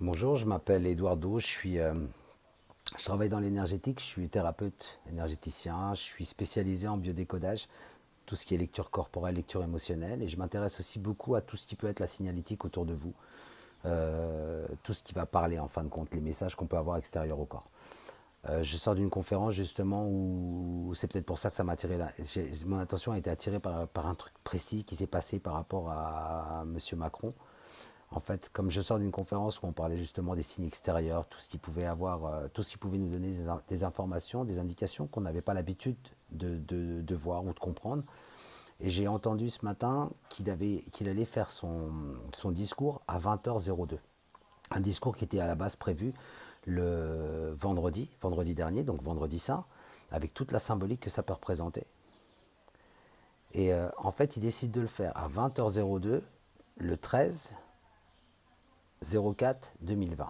Bonjour, je m'appelle Eduardo, je travaille dans l'énergétique, je suis thérapeute énergéticien, je suis spécialisé en biodécodage, tout ce qui est lecture corporelle, lecture émotionnelle, et je m'intéresse aussi beaucoup à tout ce qui peut être la signalétique autour de vous, tout ce qui va parler en fin de compte, les messages qu'on peut avoir extérieurs au corps. Je sors d'une conférence justement où c'est peut-être pour ça que ça m'a attiré là. Mon attention a été attirée par un truc précis qui s'est passé par rapport à Monsieur Macron. En fait, comme je sors d'une conférence où on parlait justement des signes extérieurs, tout ce qui pouvait avoir, tout ce qui pouvait nous donner des informations, des indications qu'on n'avait pas l'habitude de voir ou de comprendre. Et j'ai entendu ce matin qu'il allait faire son discours à 20h02. Un discours qui était à la base prévu le vendredi dernier, donc vendredi saint, avec toute la symbolique que ça peut représenter. Et en fait, il décide de le faire à 20h02, le 13 04 2020.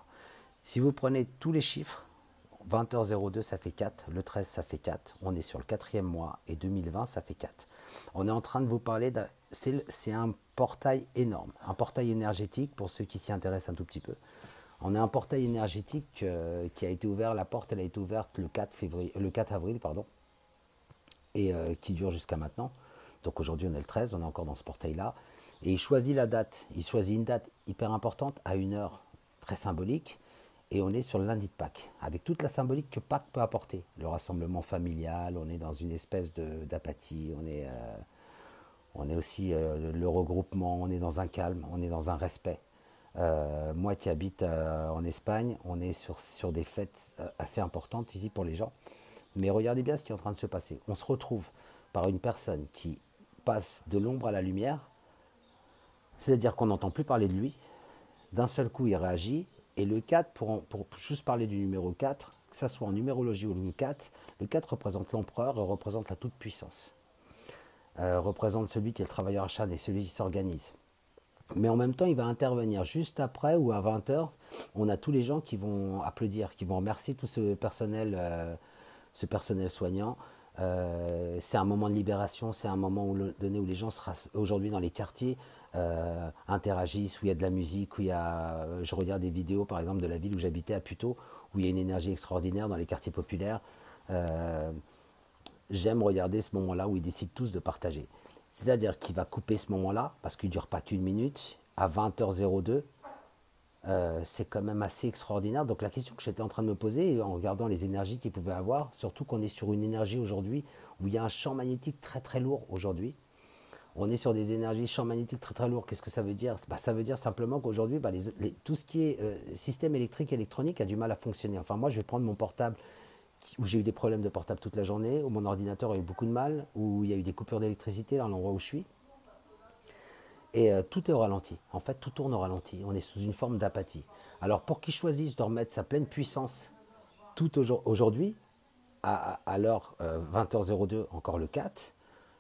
Si vous prenez tous les chiffres, 20h02 ça fait 4, le 13 ça fait 4, on est sur le quatrième mois et 2020 ça fait 4. On est en train de vous parler, c'est un portail énorme, un portail énergétique pour ceux qui s'y intéressent un tout petit peu. On a un portail énergétique qui a été ouvert, la porte elle a été ouverte le 4 avril pardon, et qui dure jusqu'à maintenant. Donc aujourd'hui on est le 13, on est encore dans ce portail-là. Et il choisit la date, il choisit une date hyper importante à une heure très symbolique. Et on est sur le lundi de Pâques, avec toute la symbolique que Pâques peut apporter. Le rassemblement familial, on est dans une espèce d'apathie, on est aussi le regroupement, on est dans un calme, on est dans un respect. Moi qui habite en Espagne, on est sur des fêtes assez importantes ici pour les gens. Mais regardez bien ce qui est en train de se passer. On se retrouve par une personne qui passe de l'ombre à la lumière, c'est-à-dire qu'on n'entend plus parler de lui. D'un seul coup, il réagit. Et le 4, pour juste parler du numéro 4, que ça soit en numérologie ou le 4 représente l'empereur et représente la toute-puissance. Représente celui qui est le travailleur acharné, celui qui s'organise. Mais en même temps, il va intervenir juste après ou à 20h. On a tous les gens qui vont applaudir, qui vont remercier tout ce personnel soignant. C'est un moment de libération, c'est un moment donné où les gens, aujourd'hui dans les quartiers, interagissent, où il y a de la musique, où il y a, je regarde des vidéos par exemple de la ville où j'habitais à Puteaux, où il y a une énergie extraordinaire dans les quartiers populaires. Euh, J'aime regarder ce moment-là où ils décident tous de partager. C'est-à-dire qu'il va couper ce moment-là, parce qu'il ne dure pas qu'une minute, à 20h02. C'est quand même assez extraordinaire. Donc la question que j'étais en train de me poser, en regardant les énergies qu'il pouvait avoir, surtout qu'on est sur une énergie aujourd'hui où il y a un champ magnétique très très lourd aujourd'hui. On est sur des énergies, champs magnétiques très très lourds. Qu'est-ce que ça veut dire? Ça veut dire simplement qu'aujourd'hui, tout ce qui est système électrique, électronique a du mal à fonctionner. Enfin, moi, je vais prendre mon portable où j'ai eu des problèmes de portable toute la journée, où mon ordinateur a eu beaucoup de mal, où il y a eu des coupures d'électricité dans l'endroit où je suis. Et tout est au ralenti. En fait, tout tourne au ralenti. On est sous une forme d'apathie. Alors, pour qu'il choisisse de remettre sa pleine puissance tout aujourd'hui, à l'heure 20h02, encore le 4,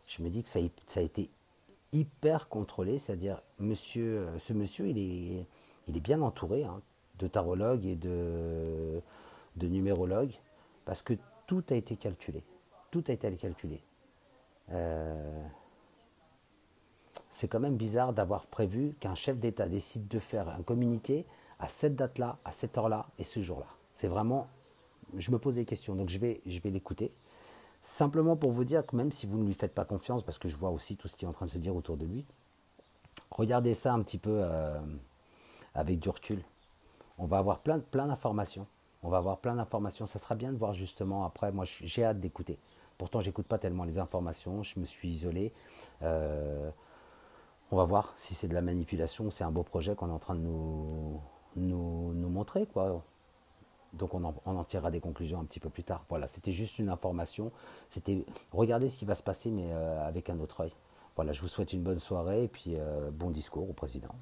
je me dis que ça a été hyper contrôlé. C'est-à-dire, ce monsieur, il est bien entouré hein, de tarologues et de numérologues, parce que tout a été calculé. Tout a été calculé. Euh, c'est quand même bizarre d'avoir prévu qu'un chef d'État décide de faire un communiqué à cette date-là, à cette heure-là et ce jour-là. C'est vraiment, je me pose des questions, donc je vais l'écouter. Simplement pour vous dire que même si vous ne lui faites pas confiance, parce que je vois aussi tout ce qui est en train de se dire autour de lui, regardez ça un petit peu avec du recul. On va avoir plein d'informations. On va avoir plein d'informations. Ça sera bien de voir justement après. Moi, j'ai hâte d'écouter. Pourtant, j'écoute pas tellement les informations. Je me suis isolé. Euh, On va voir si c'est de la manipulation, c'est un beau projet qu'on est en train de nous montrer, quoi. Donc on en tirera des conclusions un petit peu plus tard. Voilà, c'était juste une information. C'était regarder ce qui va se passer, mais avec un autre œil. Voilà, je vous souhaite une bonne soirée et puis bon discours au président.